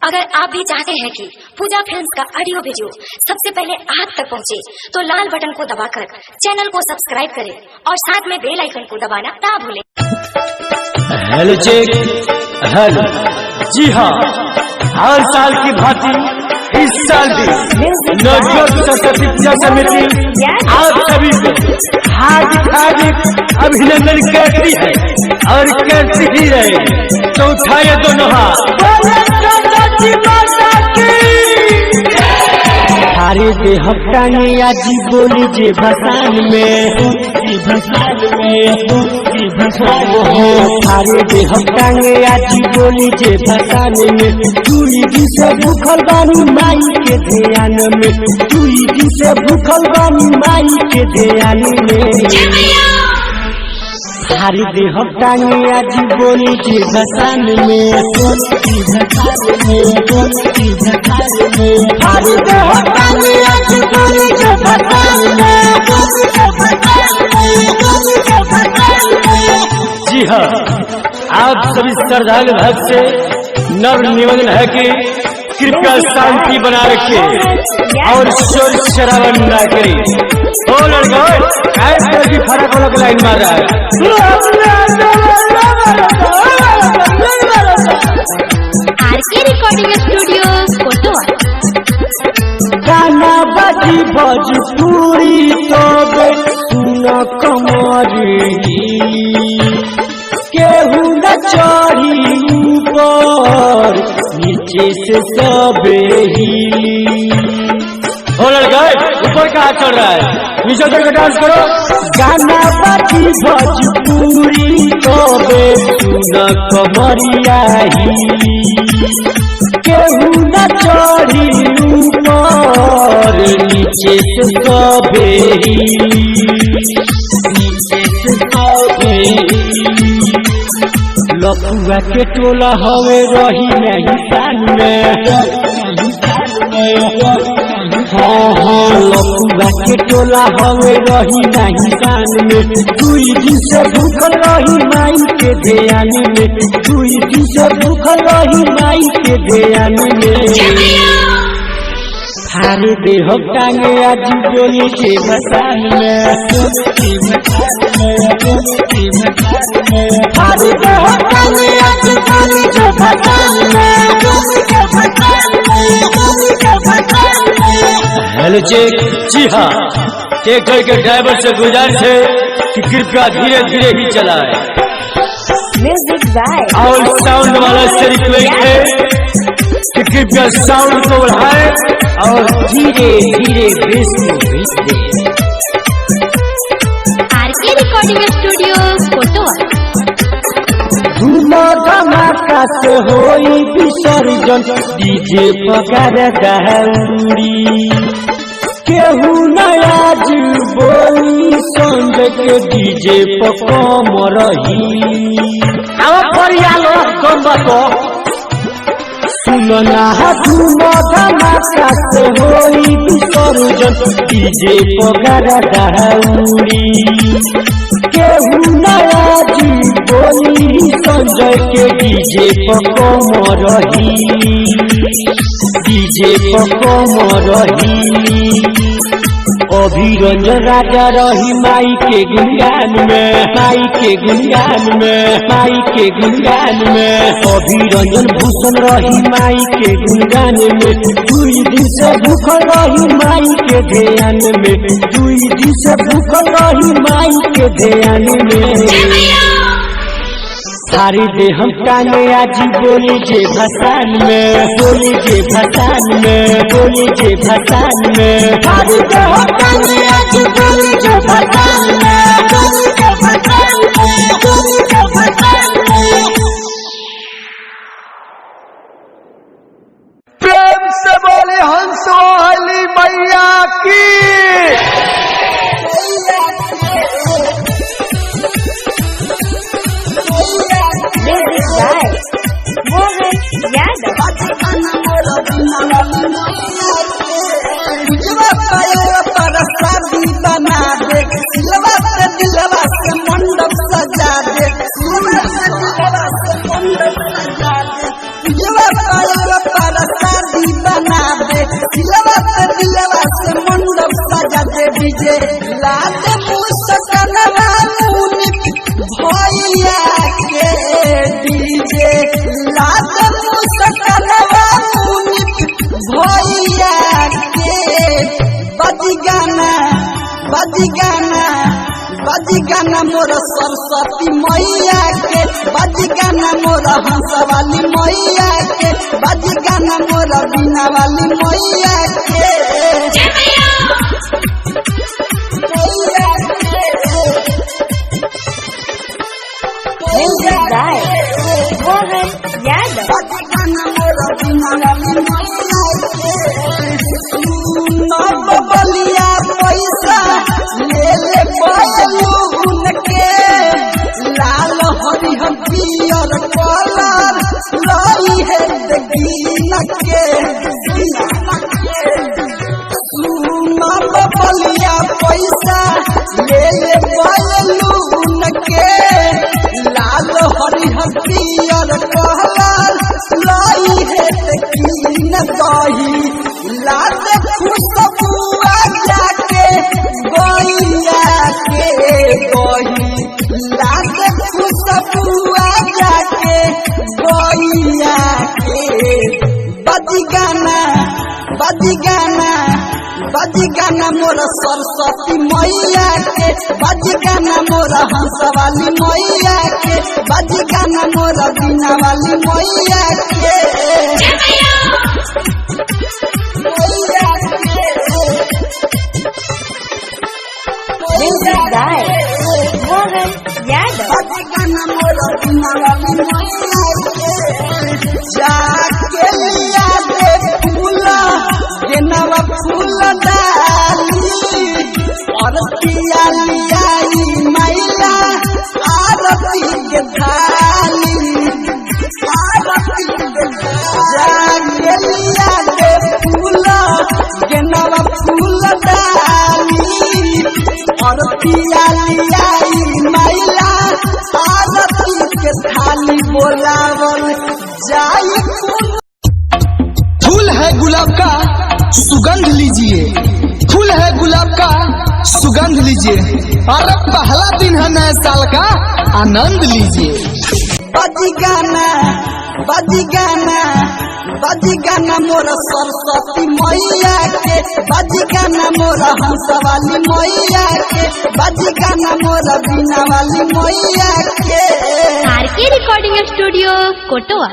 अगर आप भी चाहते हैं कि पूजा फिल्म्स का ऑडियो वीडियो सबसे पहले आप तक पहुंचे, तो लाल बटन को दबाकर चैनल को सब्सक्राइब करें और साथ में बेल आइकन को दबाना ना भूलें। Hello check hello. जी हाँ, हर साल की भांति इस साल भी नवजोत सरस्वती पूजा समिति आप सभी को हार्दिक हार्दिक अभिनंदन करती है और करती ही रहेगी। तो उठाए दोनों हाथ, हारे दे हफ्तानी आजी बोली जे भसान में, हारे दे हफ्तानी आजी बोली जे भसान में। चूड़ी जी से भूखल बानी माई के ध्यान में, चूड़ी जी से भूखल बानी माई के ध्यान में। हारी दे हफ्तानी आजी बोली जे भसान में, हारी दे हफ्तानी आजी बोली जे भसान में। जी हाँ, आप सभी श्रद्धालु भक्त से नव निवेदन है कि कृपया शांति बना रखे और शोर शराबा न करें। ओ लड़का ऐसे भी फर्क वाला लाइन मार रहा है। आरके रिकॉर्डिंग स्टूडियो कोटवा। गाना बाजी भोजपुरी तो सुन कमरी, केहू न चढ़ी ऊपर नीचे से सबे ही। हो लड़का ऊपर कहाँ चढ़ रहा है, नीचे तक डांस करो। गाना बाजी भोजपुरी तोबे सुन कमरिया ही, केहू न चढ़ी ऊपर नीचे से सबे ही, नीचे से सबे ही। लपुआ के टोला हवे रही नहीं सान में, हाँ हाँ लपुआ के टोला हवे रही नहीं सान में। दुई दिन से भूखल रही माई के ध्यान में, दुई दिन से भूखल रही माई के ध्यान में। हारे दे हफ्तानी आजी बोली जे भसान में, हारे दे हफ्तानी आजी बोली जे भसान में। Hello check. जी हाँ, ट्रैक्टर के ड्राइवर से गुजारिश है कि कृपया धीरे धीरे ही चलाए और साउंड वाला से रिक्वेस्ट है कि कृपया साउंड को बढ़ाए और धीरे धीरे बेस को भेज दे। आरके रिकॉर्डिंग स्टूडियो कोटवा। धूमा धमाका से होई विसर्जन, डीजे पगार दहउड़ी। केहू नयाज बोली संग के डीजे पकम रही। अब फरियालो कम बतो सुनना धूमा धमाका से होई विसर्जन, डीजे पगार दहउड़ी। केहू नयाज बोली संजय के डीजे पकम रही, डीजे पकम रही। अभिरंजन राजा रही माई के गुणगान में, माई के गुणगान में, माई के गुणगान में। अभिरंजन भूषण रही माई के गुणगान में, दुई दिन से भूखल रही माई के ध्यान में, दुई दिन से भूखल रही माई के ध्यान में। हारी दे हफ्तानी आजी बोली जे भसान में, बोली जे भसान में, बोली जे भसान में। हारी दे हफ्तानी आजी बोली जे भसान में, बोली जे भसान में, बोली जे भसान में। प्रेम से बोले हंसवाली मैया की। शादी बना दे, दिलवा से दिलवा से मंडप सजा दे, दिलवा से मंडप सजा दे। बाजी गाना मोर सरस्वती मैया के, बाजी गाना मोर हंसवाली मैया के, बाजी गाना मोर बीना वाली मैया के। बाजी गाना मोर बीना वाली मैया के। बलिया पैसा ले ले बलून के, लाल हरिहर पियर कलर रही है दीन के। बलिया पैसा ले ले बलून के, लाल हरिहर पियर कलर रही है दीन दही। लाल खुशबुआ जाके गैया के गही, लाल खुशबुआ जाके गैया के। बाजी गाना मोर सरस्वती मैया के, बाजी गाना मोर हंसवाली मैया के, बाजी गाना मोर बीना वाली मैया के। जाके लिया दे फूला गेनवा फूल डाली, और पिया लियाई मैला आरती के थाली। जाके लिया दे फूला गेनवा फूल डाली, और पिया लियाई मैला आरती के थाली। बोलावल जाई फूल है गुलाब का सुगंध लीजिए, फूल है गुलाब का सुगंध लीजिए, और पहला दिन है नए साल का आनंद लीजिए। बाजी गाना मोर सरस्वती मैया के, बाजी गाना मोर हंसवाली मैया के, बाजी गाना मोर बीना वाली मैया के। आरके रिकॉर्डिंग स्टूडियो कोटवा।